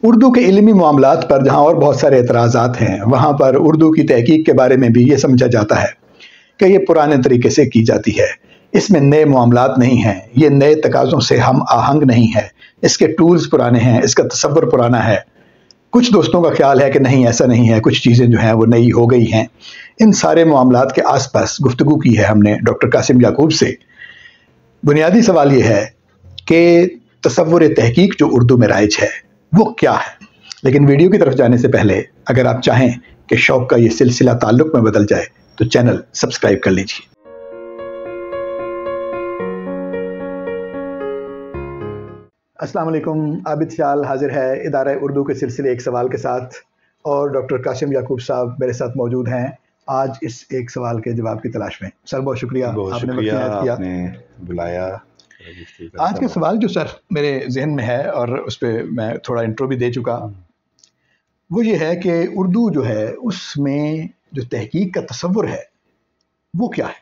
اردو کے علمی معاملات پر جہاں اور بہت سارے اعتراضات ہیں، وہاں پر اردو کی تحقیق کے بارے میں بھی یہ سمجھا جاتا ہے کہ یہ پرانے طریقے سے کی جاتی ہے، اس میں نئے معاملات نہیں ہیں، یہ نئے تقاضوں سے ہم آہنگ نہیں ہے، اس کے ٹولز پرانے ہیں، اس کا تصور پرانا ہے۔ کچھ دوستوں کا خیال ہے کہ نہیں، ایسا نہیں ہے، کچھ چیزیں جو ہیں وہ نئی ہو گئی ہیں۔ ان سارے معاملات کے آس پاس گفتگو کی ہے ہم نے ڈاکٹر قاسم یعقوب سے۔ بنیادی سوال یہ ہے کہ تصور تحقیق جو اردو میں رائج ہے وہ کیا ہے؟ لیکن ویڈیو کی طرف جانے سے پہلے اگر آپ چاہیں کہ شوق کا یہ سلسلہ تعلق میں بدل جائے تو چینل سبسکرائب کر لیجیے۔ السلام علیکم، عابد سیال حاضر ہے ادارہ اردو کے سلسلے ایک سوال کے ساتھ، اور ڈاکٹر قاسم یعقوب صاحب میرے ساتھ موجود ہیں آج اس ایک سوال کے جواب کی تلاش میں۔ سر بہت شکریہ، آپ نے بلایا۔ آج کا سوال جو سر میرے ذہن میں ہے اور اس پہ میں تھوڑا انٹرو بھی دے چکا، وہ یہ ہے کہ اردو جو ہے اس میں جو تحقیق کا تصور ہے وہ کیا ہے؟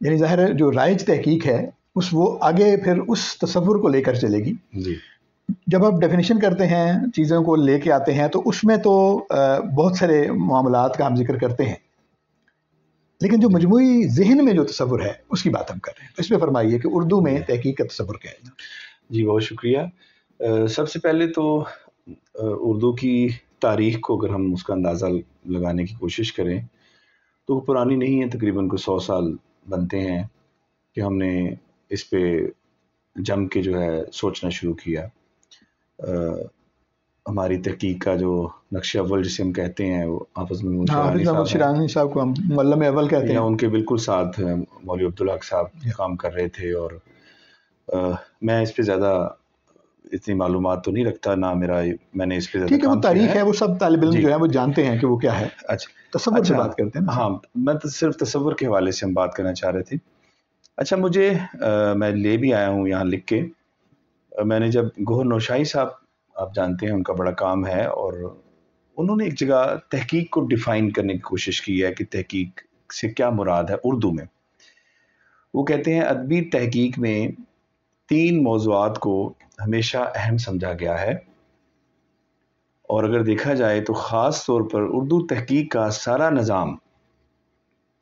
یعنی ظاہر ہے جو رائج تحقیق ہے وہ آگے پھر اس تصور کو لے کر چلے گی۔ جب آپ ڈیفینیشن کرتے ہیں، چیزوں کو لے کے آتے ہیں، تو اس میں تو بہت سارے معاملات کا ہم ذکر کرتے ہیں، لیکن جو مجموعی ذہن میں جو تصور ہے اس کی بات ہم کر رہے ہیں۔ تو اس میں فرمائیے کہ اردو میں تحقیق کا تصور کیا ہے؟ جی بہت شکریہ۔ سب سے پہلے تو اردو کی تاریخ کو اگر ہم اس کا اندازہ لگانے کی کوشش کریں تو وہ پرانی نہیں ہے، تقریباً کوئی 100 سال بنتے ہیں کہ ہم نے اس پہ جم کے جو ہے سوچنا شروع کیا۔ ہماری تحقیق کا جو نقش اول جسے ہم کہتے ہیں وہ حافظ محمود شیرازی صاحب کو ہم معلم اول کہتے ہیں، ان کے بالکل ساتھ مولوی عبدالحق صاحب کام کر رہے تھے، اور میں اس پہ زیادہ اتنی معلومات تو نہیں رکھتا، نہ میں نے اس پہ زیادہ کام تاریخ ہے، وہ سب طالب علم جو ہے وہ جانتے ہیں کہ وہ کیا ہے۔ اچھا، تصور سے بات کرتے ہیں۔ ہاں، میں تو صرف تصور کے حوالے سے ہم بات کرنا چاہ رہے تھے۔ اچھا، میں لے بھی آیا ہوں یہاں لکھ کے۔ میں نے جب گوہر نوشاہی صاحب، آپ جانتے ہیں ان کا بڑا کام ہے، اور انہوں نے ایک جگہ تحقیق کو ڈیفائن کرنے کی کوشش کی ہے کہ تحقیق سے کیا مراد ہے اردو میں۔ وہ کہتے ہیں ادبی تحقیق میں 3 موضوعات کو ہمیشہ اہم سمجھا گیا ہے، اور اگر دیکھا جائے تو خاص طور پر اردو تحقیق کا سارا نظام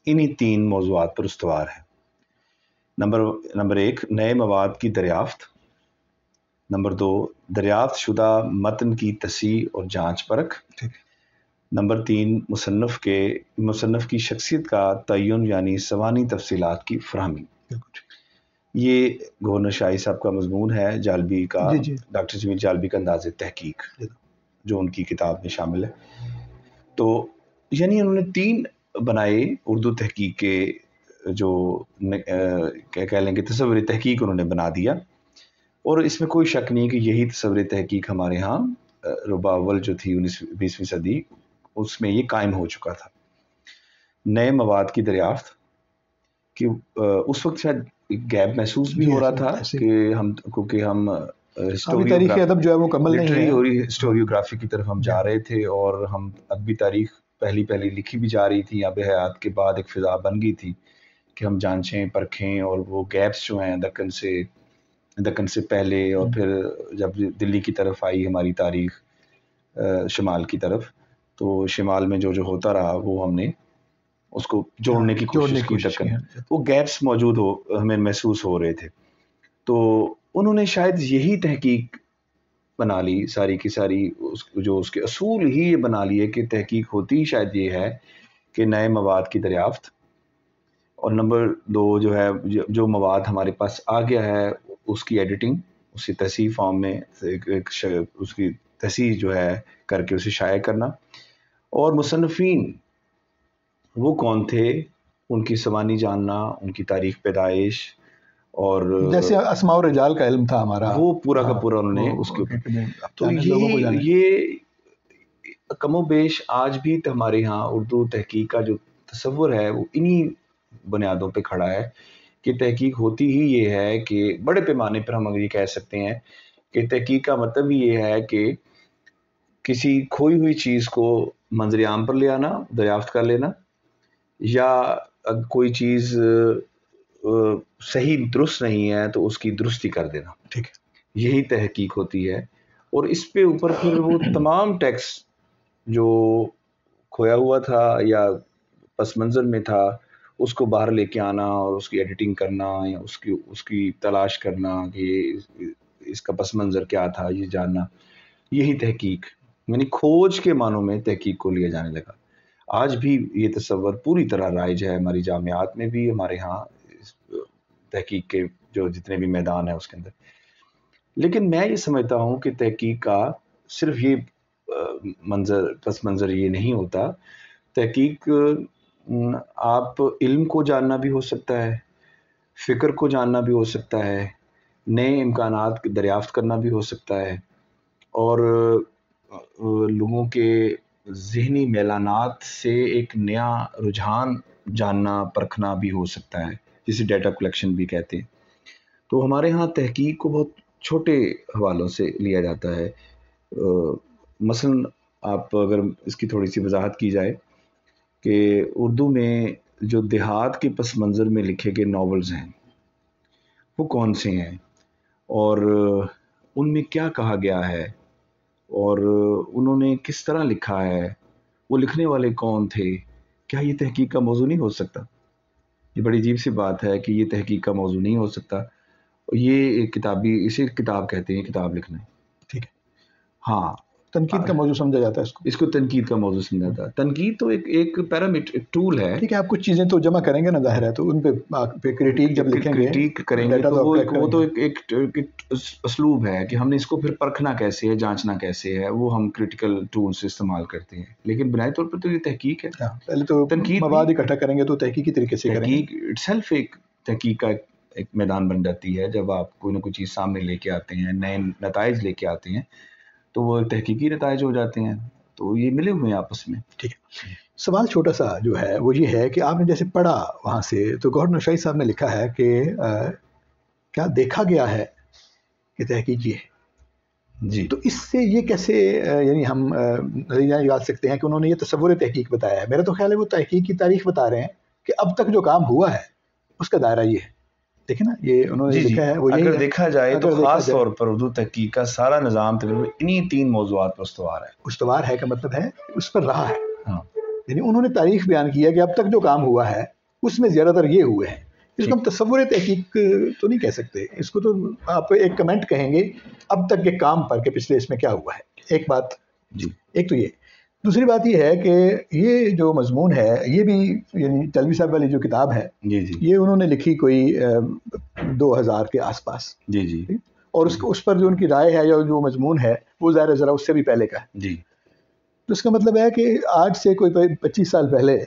انہی 3 موضوعات پر استوار ہے۔ نمبر 1 نئے مواد کی دریافت، نمبر 2 دریافت شدہ متن کی تصحیح اور جانچ پرکھ، نمبر 3 مصنف کی شخصیت کا تعین یعنی سوانحی تفصیلات کی فراہمی۔ یہ گوہر نوشاہی صاحب کا مضمون ہے، جالبی کا، ڈاکٹر جمیل جالبی کا انداز تحقیق جو ان کی کتاب میں شامل ہے۔ تو یعنی انہوں نے 3 بنائے اردو تحقیق کے، جو کہہ لیں کہ تصور تحقیق انہوں نے بنا دیا، اور اس میں کوئی شک نہیں کہ یہی تصور تحقیق ہمارے ہاں ربع اول جو تھی 20ویں صدی، اس میں یہ قائم ہو چکا تھا۔ نئے مواد کی دریافت کہ اس وقت شاید گیپ محسوس بھی ہو رہا تھا کہ کیونکہ ہم تاریخ ادب جو ہے وہ مکمل نہیں ہے، ہسٹوریوگرافی کی طرف ہم جا رہے تھے، اور ہم ادبی تاریخ پہلی لکھی بھی جا رہی تھی، آب حیات کے بعد ایک فضا بن گئی تھی کہ ہم جانچیں پرکھیں، اور وہ گیپس جو ہیں دکن سے پہلے، اور پھر جب دلی کی طرف آئی ہماری تاریخ شمال کی طرف، تو شمال میں جو ہوتا رہا وہ ہم نے اس کو جوڑنے کی کوشش کی، دکن وہ گیپس موجود ہمیں محسوس ہو رہے تھے۔ تو انہوں نے شاید یہی تحقیق بنا لی ساری کی ساری، جو اس کے اصول ہی یہ بنا لیے کہ تحقیق ہوتی شاید یہ ہے کہ نئے مواد کی دریافت، اور نمبر 2 جو ہے جو مواد ہمارے پاس آ گیا ہے اس کی ایڈیٹنگ، اس کی تصحیح فارم میں اس کی تصحیح جو ہے کر کے اسے شائع کرنا، اور مصنفین وہ کون تھے، ان کی سوانح جاننا، ان کی تاریخ پیدائش، اور جیسے اسماء و رجال کا علم تھا ہمارا، وہ پورا کا پورا انہوں نے اس کے اوپر۔ تو یہ کم و بیش آج بھی ہمارے ہاں اردو تحقیق کا جو تصور ہے وہ انہی بنیادوں پہ کھڑا ہے کہ تحقیق ہوتی ہی یہ ہے کہ بڑے پیمانے پر ہم یہ کہہ سکتے ہیں کہ تحقیق کا مطلب یہ ہے کہ کسی کھوئی ہوئی چیز کو منظر عام پر لے آنا، دریافت کر لینا، یا کوئی چیز صحیح درست نہیں ہے تو اس کی درستی کر دینا۔ ٹھیک ہے، یہی تحقیق ہوتی ہے۔ اور اس پہ اوپر پھر وہ تمام ٹیکسٹ جو کھویا ہوا تھا یا پس منظر میں تھا اس کو باہر لے کے آنا اور اس کی ایڈیٹنگ کرنا یا اس کی تلاش کرنا کہ اس کا پس منظر کیا تھا یہ جاننا، یہی تحقیق، یعنی کھوج کے معنوں میں تحقیق کو لیا جانے لگا۔ آج بھی یہ تصور پوری طرح رائج ہے ہماری جامعات میں بھی، ہمارے ہاں تحقیق کے جو جتنے بھی میدان ہیں اس کے اندر۔ لیکن میں یہ سمجھتا ہوں کہ تحقیق کا صرف یہ پس منظر یہ نہیں ہوتا۔ تحقیق آپ علم کو جاننا بھی ہو سکتا ہے، فکر کو جاننا بھی ہو سکتا ہے، نئے امکانات دریافت کرنا بھی ہو سکتا ہے، اور لوگوں کے ذہنی میلانات سے ایک نیا رجحان جاننا پرکھنا بھی ہو سکتا ہے، جسے ڈیٹا کلیکشن بھی کہتے ہیں۔ تو ہمارے ہاں تحقیق کو بہت چھوٹے حوالوں سے لیا جاتا ہے۔ مثلا آپ اگر اس کی تھوڑی سی وضاحت کی جائے کہ اردو میں جو دیہات کے پس منظر میں لکھے گئے ناولز ہیں وہ کون سے ہیں، اور ان میں کیا کہا گیا ہے، اور انہوں نے کس طرح لکھا ہے، وہ لکھنے والے کون تھے، کیا یہ تحقیق کا موضوع نہیں ہو سکتا؟ یہ بڑی عجیب سی بات ہے کہ یہ تحقیق کا موضوع نہیں ہو سکتا۔ یہ کتابی، اسے کتاب کہتے ہیں، کتاب لکھنا، ٹھیک ہے، ہاں، تنقید کا موضوع سمجھا جاتا ہے اس کو تنقید کا موضوع سمجھا جاتا ہے۔ تنقید تو ایک پیرامیٹر، ایک ٹول ہے۔ ٹھیک ہے، آپ کچھ چیزیں تو جمع کریں گے نا، ظاہر ہے، تو ان پہ کریٹیک جب لکھیں گے، کریٹیک کریں گے تو وہ تو ایک اسلوب ہے کہ ہم نے اس کو پھر پرکھنا کیسے ہے، جانچنا کیسے ہے، وہ ہم کریٹیکل ٹول سے استعمال کرتے ہیں۔ لیکن بنیادی طور پر تو یہ تحقیق ہے۔ پہلے تو تنقید مواد اکٹھا کریں گے تو تحقیقی طریقے سے کریں گے۔ تحقیق اٹ سیلف ایک تحقیق کا ایک میدان بن جاتی ہے۔ جب آپ کوئی نہ کوئی چیز سامنے لے کے آتے ہیں، نئے نتائج لے کے آتے ہیں، تو وہ تحقیقی نتائج ہو جاتے ہیں۔ تو یہ ملے ہوئے ہیں آپس میں۔ ٹھیک ہے، سوال چھوٹا سا جو ہے وہ یہ ہے کہ آپ نے جیسے پڑھا وہاں سے، تو گوہر نوشاہی صاحب نے لکھا ہے کہ کیا دیکھا گیا ہے کہ تحقیق یہ ہے جی، تو اس سے یہ کیسے یعنی ہم نتیجہ نکال سکتے ہیں کہ انہوں نے یہ تصور تحقیق بتایا ہے؟ میرا تو خیال ہے وہ تحقیق کی تاریخ بتا رہے ہیں کہ اب تک جو کام ہوا ہے اس کا دائرہ یہ ہے۔ دیکھیں نا، یہ انہوں نے لکھا ہے وہ اگر دیکھا جائے تو خاص طور پر اردو تحقیق کا سارا نظام تقریباً انہی 3 موضوعات پر استوار ہے۔ استوار ہے کا مطلب ہے اس پر رہا ہے، یعنی انہوں نے تاریخ بیان کی ہے کہ اب تک جو کام ہوا ہے اس میں زیادہ تر یہ ہوئے ہیں۔ اس کو ہم تصور تحقیق تو نہیں کہہ سکتے، اس کو تو آپ ایک کمنٹ کہیں گے اب تک کے کام پر کہ پچھلے اس میں کیا ہوا ہے۔ ایک بات جی، ایک تو یہ۔ دوسری بات یہ ہے کہ یہ جو مضمون ہے یہ بھی، یعنی تلوی صاحب والی جو کتاب ہے جی جی، یہ انہوں نے لکھی کوئی 2000 کے آس پاس، جی جی، اور اس پر جو ان کی رائے ہے یا جو مضمون ہے وہ ظاہر ذرا اس سے بھی پہلے کا ہے۔ جی، تو اس کا مطلب ہے کہ آج سے کوئی 25 سال پہلے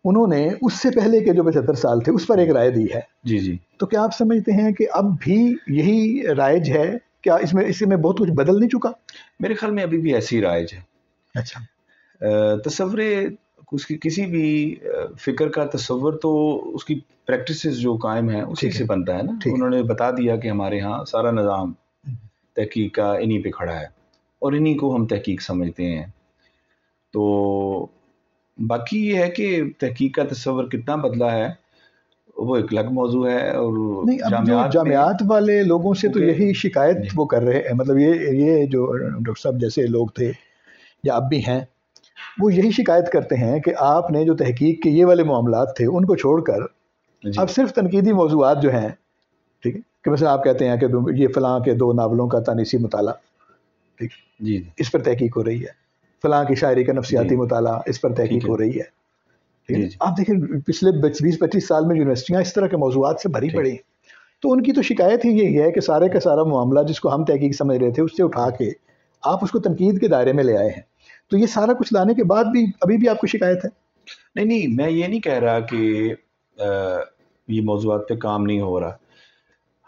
انہوں نے اس سے پہلے کے جو 75 سال تھے اس پر ایک رائے دی ہے۔ جی جی، تو کیا آپ سمجھتے ہیں کہ اب بھی یہی رائج ہے؟ کیا اس میں بہت کچھ بدل نہیں چکا؟ میرے خیال میں ابھی بھی ایسی رائج ہے۔ اچھا، تصور کسی بھی فکر کا تصور تو اس کی پریکٹسز جو قائم ہیں اسی سے بنتا ہے نا۔ انہوں نے بتا دیا کہ ہمارے ہاں سارا نظام تحقیق کا انہی پہ کھڑا ہے اور انہی کو ہم تحقیق سمجھتے ہیں۔ تو باقی یہ ہے کہ تحقیق کا تصور کتنا بدلا ہے وہ ایک الگ موضوع ہے۔ اور جامعات والے لوگوں سے تو یہی شکایت وہ کر رہے ہیں، مطلب یہ جو ڈاکٹر صاحب جیسے لوگ تھے یا اب بھی ہیں، وہ یہی شکایت کرتے ہیں کہ آپ نے جو تحقیق کے یہ والے معاملات تھے ان کو چھوڑ کر اب صرف تنقیدی موضوعات جو ہیں، ٹھیک ہے، کہ مثلا آپ کہتے ہیں کہ یہ فلاں کے 2 ناولوں کا تانیسی مطالعہ، ٹھیک، جی، اس پر تحقیق ہو رہی ہے، فلاں کی شاعری کا نفسیاتی مطالعہ اس پر تحقیق ہو رہی ہے۔ آپ دیکھیں پچھلے 20-25 سال میں یونیورسٹیاں اس طرح کے موضوعات سے بھری پڑی، تو ان کی تو شکایت ہی یہی ہے کہ سارے کا سارا معاملہ جس کو ہم تحقیق سمجھ رہے تھے اس سے اٹھا کے آپ اس کو تنقید کے دائرے میں لے آئے ہیں۔ تو یہ سارا کچھ لانے کے بعد بھی ابھی بھی آپ کو شکایت ہے؟ نہیں، میں یہ نہیں کہہ رہا کہ یہ موضوعات پہ کام نہیں ہو رہا۔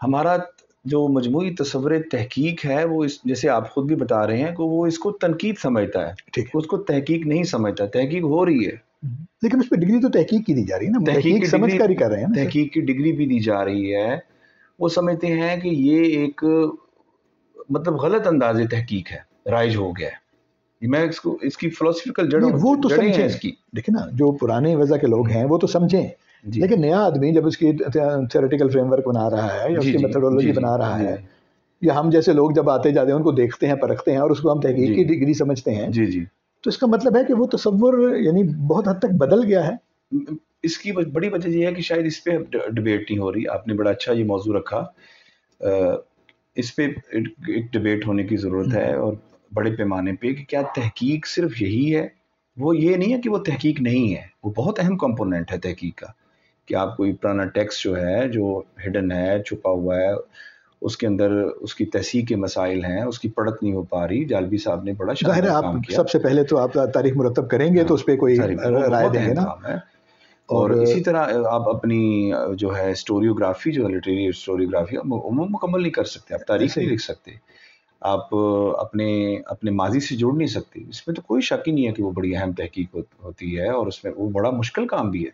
ہمارا جو مجموعی تصور تحقیق ہے وہ جیسے آپ خود بھی بتا رہے ہیں کہ وہ اس کو تنقید سمجھتا ہے، اس کو تحقیق نہیں سمجھتا۔ تحقیق ہو رہی ہے لیکن اس پہ ڈگری تو تحقیق کی دی جا رہی ہے نا، تحقیق سمجھ کر ہی کر رہے ہیں، تحقیق کی ڈگری بھی دی جا رہی ہے۔ وہ سمجھتے ہیں کہ یہ ایک مطلب غلط انداز تحقیق ہے، رائج ہو گیا ہے۔ میں اس کی فلسفیکل جڑیں وہ تو سمجھیں اس کی، دیکھیں نا، جو پرانے وضع کے لوگ ہیں وہ تو سمجھیں، لیکن نیا آدمی جب اس کی تھیوریٹیکل فریم ورک بنا رہا ہے یا اس کی میتھڈولوجی بنا رہا ہے یا ہم جیسے لوگ جب آتے جاتے ہیں ان کو دیکھتے ہیں پرکھتے ہیں اور اس کو ہم تحقیق کی ڈگری سمجھتے ہیں, جی جی, تو اس کا مطلب ہے کہ وہ تصور یعنی بہت حد تک بدل گیا ہے. اس کی بڑی وجہ یہ ہے کہ شاید اس پہ ڈبیٹ نہیں ہو رہی. آپ نے بڑا اچھا یہ موضوع رکھا, اس پہ ایک ڈبیٹ ہونے کی ضرورت ہے اور بڑے پیمانے پہ, کہ کیا تحقیق صرف یہی ہے. وہ یہ نہیں ہے کہ وہ تحقیق نہیں ہے, وہ بہت اہم کمپوننٹ ہے تحقیق کا, کہ آپ کوئی پرانا ٹیکسٹ جو ہے جو ہڈن ہے, چھپا ہوا ہے, اس کے اندر اس کی تحقیق کے مسائل ہیں, اس کی پڑت نہیں ہو پا رہی. جالبی صاحب نے بڑا شاندار کام کیا. سب سے پہلے تو آپ تاریخ مرتب کریں گے تو اس پہ کوئی رائے دیں گے نا. اور اسی طرح آپ اپنی جو ہے اسٹوریوگرافی, جو لٹریری اسٹوریوگرافی, مکمل نہیں کر سکتے. آپ تاریخ نہیں لکھ سکتے, آپ اپنے ماضی سے جوڑ نہیں سکتے. اس میں تو کوئی شک ہی نہیں ہے کہ وہ بڑی اہم تحقیق ہوتی ہے, اور اس میں وہ بڑا مشکل کام بھی ہے.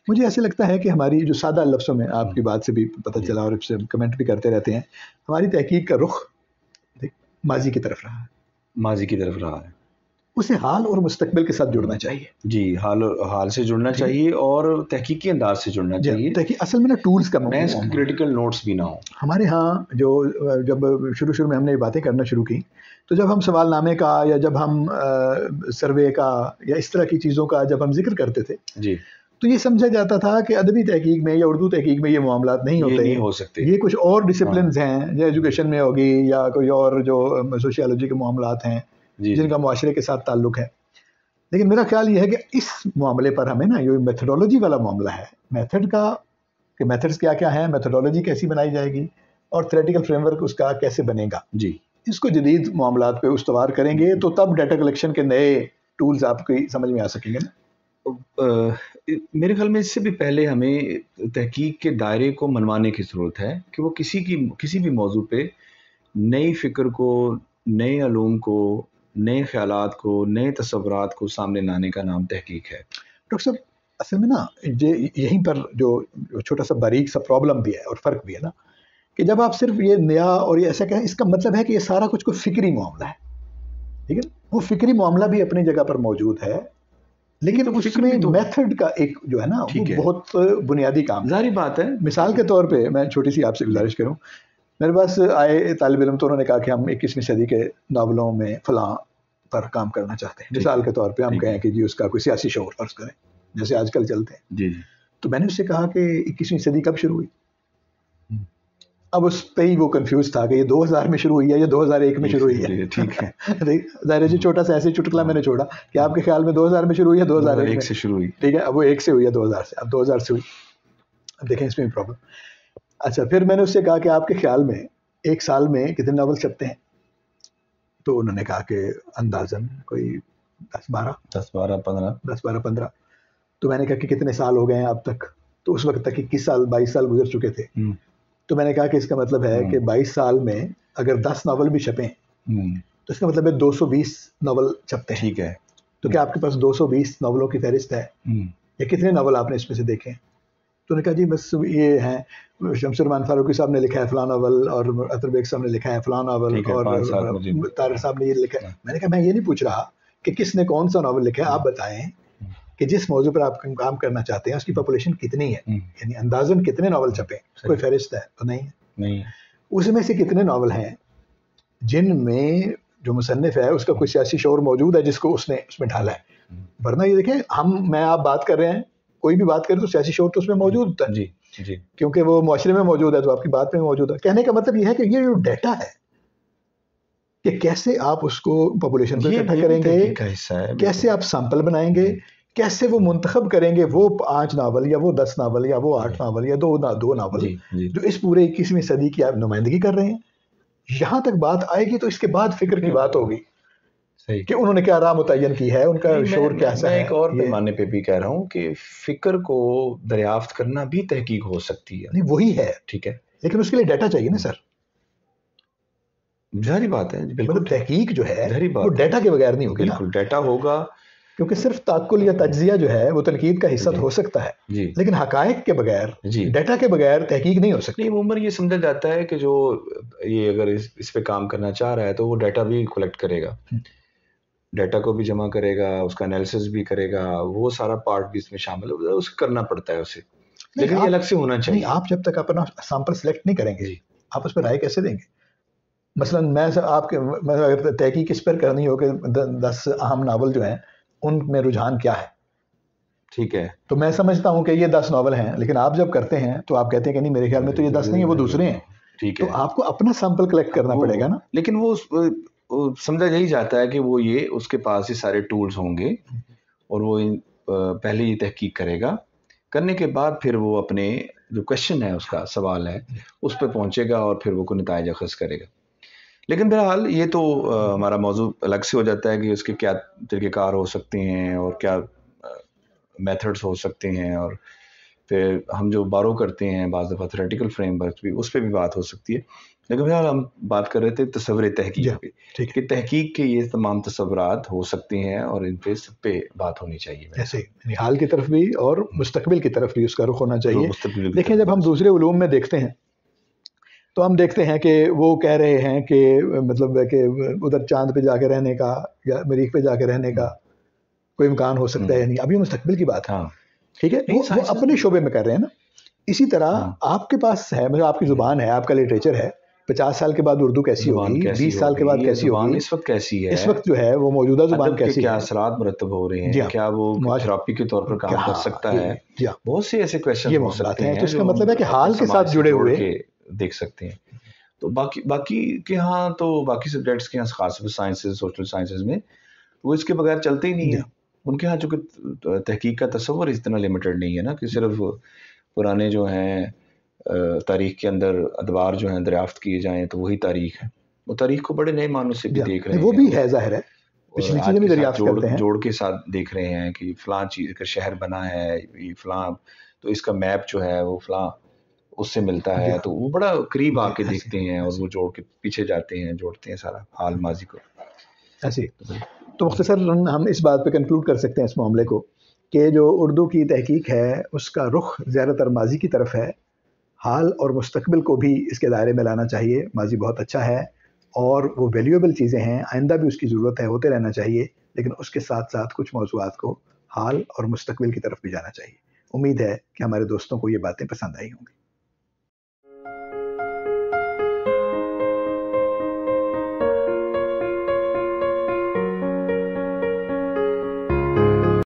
مجھے ایسے لگتا ہے کہ ہماری جو سادہ لفظوں میں آپ کی بات سے بھی پتہ چلا, اور اس سے کمنٹ بھی کرتے رہتے ہیں, ہماری تحقیق کا رخ ماضی کی طرف رہا ہے. ماضی کی طرف رہا ہے. اسے حال اور مستقبل کے ساتھ جڑنا چاہیے. جی, حال سے جڑنا چاہیے اور تحقیقی انداز سے جڑنا چاہیے. اصل میں نا ٹولز کا کریٹیکل نوٹس بھی نہ ہوں. ہمارے ہاں جب شروع میں ہم نے یہ باتیں کرنا شروع کی, تو جب ہم سوال نامے کا یا جب ہم سروے کا یا اس طرح کی چیزوں کا جب ہم ذکر کرتے تھے, جی, تو یہ سمجھا جاتا تھا کہ ادبی تحقیق میں یا اردو تحقیق میں یہ معاملات نہیں ہوتے, نہیں ہو سکتے. یہ کچھ اور ڈسپلنز ہیں, جو ایجوکیشن میں ہوگی یا کوئی اور جو سوشیالوجی کے معاملات ہیں جن کا معاشرے کے ساتھ تعلق ہے. لیکن میرا خیال یہ ہے کہ اس معاملے پر ہمیں نا یہ میتھڈولوجی والا معاملہ ہے, میتھڈ کا, کہ میتھڈز کیا ہیں, میتھڈولوجی کیسی بنائی جائے گی, اور تھیوریٹیکل فریم ورک اس کا کیسے بنے گا. جی, اس کو جدید معاملات پہ استوار کریں گے تو تب ڈیٹا کلیکشن کے نئے ٹولز آپ کی سمجھ میں آ سکیں گے نا. میرے خیال میں اس سے بھی پہلے ہمیں تحقیق کے دائرے کو منوانے کی ضرورت ہے, کہ وہ کسی بھی موضوع پہ نئی فکر کو, نئے علوم کو, نئے خیالات کو, نئے تصورات کو سامنے لانے کا نام تحقیق ہے. ڈاکٹر صاحب, اصل میں نا یہیں پر جو چھوٹا سا باریک سا پرابلم بھی ہے اور فرق بھی ہے نا, کہ جب آپ صرف یہ نیا اور یہ ایسا کہیں, اس کا مطلب ہے کہ یہ سارا کچھ کوئی فکری معاملہ ہے. ٹھیک ہے, وہ فکری معاملہ بھی اپنی جگہ پر موجود ہے, لیکن اس میں میتھڈ کا ایک جو ہے نا وہ بہت بنیادی کام. ظاہری بات ہے. مثال کے طور پہ میں چھوٹی سی آپ سے گزارش کروں, میرے پاس آئے طالب علم, تو انہوں نے کہا کہ ہم 21ویں صدی کے ناولوں میں فلاں پر کام کرنا چاہتے ہیں. مثال کے طور پہ ہم کہیں کہ جی اس کا کوئی سیاسی شعور فرض کریں, جیسے آج کل چلتے ہیں. جی, تو میں نے اس سے کہا کہ 21ویں صدی کب شروع ہوئی. اب اس پہ ہی وہ کنفیوز تھا کہ یہ 2000 میں شروع ہوئی ہے یا 2001 میں شروع ہوئی ہے. ٹھیک ہے, ظاہر ہے, چھوٹا سا ایسے چٹکلا میں نے چھوڑا کہ آپ کے خیال میں 2000 میں شروع ہوئی ہے 2001 سے شروع ہوئی. ٹھیک ہے, اب وہ 1 سے ہوئی ہے 2000 سے, اب 2000 سے ہوئی. اب دیکھیں اس میں بھی پرابلم. اچھا, پھر میں نے اس سے کہا کہ آپ کے خیال میں ایک سال میں کتنے ناول چھپتے ہیں. تو انہوں نے کہا کہ اندازاً کوئی 10-12-15. تو میں نے کہا کہ کتنے سال ہو گئے ہیں اب تک. تو اس وقت تک 21 سال 22 سال گزر چکے تھے. تو میں نے کہا کہ اس کا مطلب ہے کہ 22 سال میں اگر 10 ناول بھی چھپیں تو اس کا مطلب ہے 220 ناول چھپتے ہیں. ٹھیک ہے, تو کیا آپ کے پاس 220 ناولوں کی فہرست ہے, یا کتنے ناول آپ نے اس میں سے دیکھے؟ تو نے کہا جی بس یہ ہیں, شمس الرحمان فاروقی صاحب نے لکھا ہے فلاں ناول, اور اطہر بیگ صاحب نے لکھا ہے فلاں ناول, اور طارق صاحب نے یہ لکھا ہے. میں نے کہا میں یہ نہیں پوچھ رہا کہ کس نے کون سا ناول لکھا ہے, آپ بتائیں کہ جس موضوع پر آپ کام کرنا چاہتے ہیں اس کی پاپولیشن کتنی ہے, یعنی اندازاً کتنے ناول چھپے. کوئی فہرست ہے تو نہیں. اس میں سے کتنے ناول ہیں جن میں جو مصنف ہے اس کا کوئی سیاسی شعور موجود ہے جس کو اس نے اس میں ڈالا ہے. ورنہ یہ دیکھیں, میں آپ بات کر رہے ہیں, کوئی بھی بات کرے تو سیاسی شعور تو اس میں موجود ہے. جی جی, کیونکہ وہ معاشرے میں موجود ہے تو آپ کی بات میں موجود ہے. کہنے کا مطلب یہ ہے کہ یہ جو ڈیٹا ہے کہ کیسے آپ اس کو پاپولیشن پہ اکٹھا کریں گے, کیسے آپ سیمپل بنائیں گے, کیسے وہ منتخب کریں گے وہ 5 ناول یا وہ 10 ناول یا وہ 8 ناول یا 2 ناول جو اس پورے 21ویں صدی کی آپ نمائندگی کر رہے ہیں. یہاں تک بات آئے گی تو اس کے بعد فکر کی بات ہوگی کہ انہوں نے کیا راہ متعین کی ہے, ان کا شعور کیسا ہے. میں ایک اور پیمانے پہ بھی کہہ رہا ہوں کہ فکر کو دریافت کرنا بھی تحقیق ہو سکتی ہے. نہیں وہی ہے, ٹھیک ہے, لیکن اس کے لیے ڈیٹا چاہیے نا سر. ظاہری بات ہے, مطلب تحقیق جو ہے وہ ڈیٹا کے بغیر نہیں ہوگی. بالکل ڈیٹا ہوگا, کیونکہ صرف تعقل یا تجزیہ جو ہے وہ تنقید کا حصہ ہو سکتا ہے, لیکن حقائق کے بغیر, ڈیٹا کے بغیر تحقیق نہیں ہو سکتی. عموماً یہ سمجھا جاتا ہے کہ جو یہ اگر اس پہ کام کرنا چاہ رہا ہے تو وہ ڈیٹا بھی کلیکٹ کرے گا, ڈیٹا کو بھی جمع کرے گا, اس کا انالیسس بھی کرے گا, وہ سارا پارٹ بھی اس میں شامل ہوگا, اس کرنا پڑتا ہے اسے, لیکن یہ الگ سے ہونا چاہیے. آپ جب تک اپنا سیمپل سلیکٹ نہیں کریں گے آپ اس پہ رائے کیسے دیں گے؟ مثلاً میں آپ کے اگر تحقیق اس پر کرنی ہو کہ 10 اہم ناول جو ہیں ان میں رجحان کیا ہے، ٹھیک ہے، تو میں سمجھتا ہوں کہ یہ 10 ناول ہیں، لیکن آپ جب کرتے ہیں تو آپ کہتے ہیں کہ نہیں میرے خیال میں تو یہ 10 نہیں ہے، وہ دوسرے ہیں. ٹھیک تو ہے. آپ کو اپنا سیمپل کلیکٹ کرنا پڑے گا نا. لیکن وہ سمجھا یہی جاتا ہے کہ وہ یہ اس کے پاس یہ سارے ٹولز ہوں گے اور وہ پہلے یہ تحقیق کرے گا، کرنے کے بعد پھر وہ اپنے جو کویشچن ہے، اس کا سوال ہے، اس پہ پہنچے گا اور پھر وہ کو نتائج اخذ کرے گا. لیکن بہرحال یہ تو ہمارا موضوع الگ سے ہو جاتا ہے کہ اس کے کیا طریقہ کار ہو سکتے ہیں اور کیا میتھڈس ہو سکتے ہیں، اور پھر ہم جو بارو کرتے ہیں بعض دفعہ تھیوریٹیکل فریم ورک بھی، اس پہ بھی بات ہو سکتی ہے. لیکن بہرحال ہم بات کر رہے تھے تصور تحقیق پہ، کہ تحقیق کے یہ تمام تصورات ہو سکتے ہیں اور ان پہ سب پہ بات ہونی چاہیے. ایسے یعنی حال کی طرف بھی اور مستقبل کی طرف بھی اس کا رخ ہونا چاہیے. دیکھیں جب ہم دوسرے علوم میں دیکھتے ہیں تو ہم دیکھتے ہیں کہ وہ کہہ رہے ہیں کہ مطلب کہ ادھر چاند پہ جا کے رہنے کا یا مریخ پہ جا کے رہنے کا کوئی امکان ہو سکتا ہے. نہیں، ابھی مستقبل کی بات ہے. ٹھیک ہے، وہ اپنے شعبے میں کر رہے ہیں نا. اسی طرح آپ کے پاس ہے، مطلب آپ کی زبان ہے، آپ کا لٹریچر ہے. 50 سال کے بعد اردو کیسی ہوگی، 20 سال کے بعد کیسی ہوگی، اس وقت کیسی ہے، اس وقت جو ہے وہ موجودہ زبان کیسی ہے، کیا اثرات مرتب ہو رہے ہیں، کیا وہ تھراپی کے طور پر کام کر سکتا ہے. بہت سے ایسے کویشچن ہو سکتے ہیں. تو اس کا مطلب ہے کہ حال کے ساتھ جڑے ہوئے دیکھ سکتے ہیں. تو باقی کے ہاں تو باقی سبجیکٹس کے ہاں، خاص طور سائنسز، سوشل سائنسز میں وہ اس کے بغیر چلتے ہی نہیں ہیں. ان کے ہاں چونکہ تحقیق کا تصور اتنا لمیٹڈ نہیں ہے نا کہ صرف پرانے جو ہیں تاریخ کے اندر ادوار جو ہیں دریافت کیے جائیں تو وہی تاریخ ہے. وہ تاریخ کو بڑے نئے معنوں سے بھی دیکھ رہے ہیں. وہ بھی ہے، ظاہر ہے پچھلی چیزیں بھی دریافت کرتے ہیں، جوڑ کے ساتھ دیکھ رہے ہیں کہ فلاں چیز کا شہر بنا ہے، فلاں تو اس کا میپ جو ہے وہ فلاں اس سے ملتا ہے. تو وہ بڑا قریب آ کے دیکھتے ہیں اور وہ جوڑ کے پیچھے جاتے ہیں، جوڑتے ہیں سارا حال ماضی کو. ایسے تو مختصر ہم اس بات پہ کنکلوڈ کر سکتے ہیں اس معاملے کو کہ جو اردو کی تحقیق ہے اس کا رخ زیادہ تر ماضی کی طرف ہے. حال اور مستقبل کو بھی اس کے دائرے میں لانا چاہیے. ماضی بہت اچھا ہے اور وہ ویلیویبل چیزیں ہیں، آئندہ بھی اس کی ضرورت ہے، ہوتے رہنا چاہیے، لیکن اس کے ساتھ ساتھ کچھ موضوعات کو حال اور مستقبل کی طرف بھی جانا چاہیے. امید ہے کہ ہمارے دوستوں کو یہ باتیں پسند آئی ہوں گی.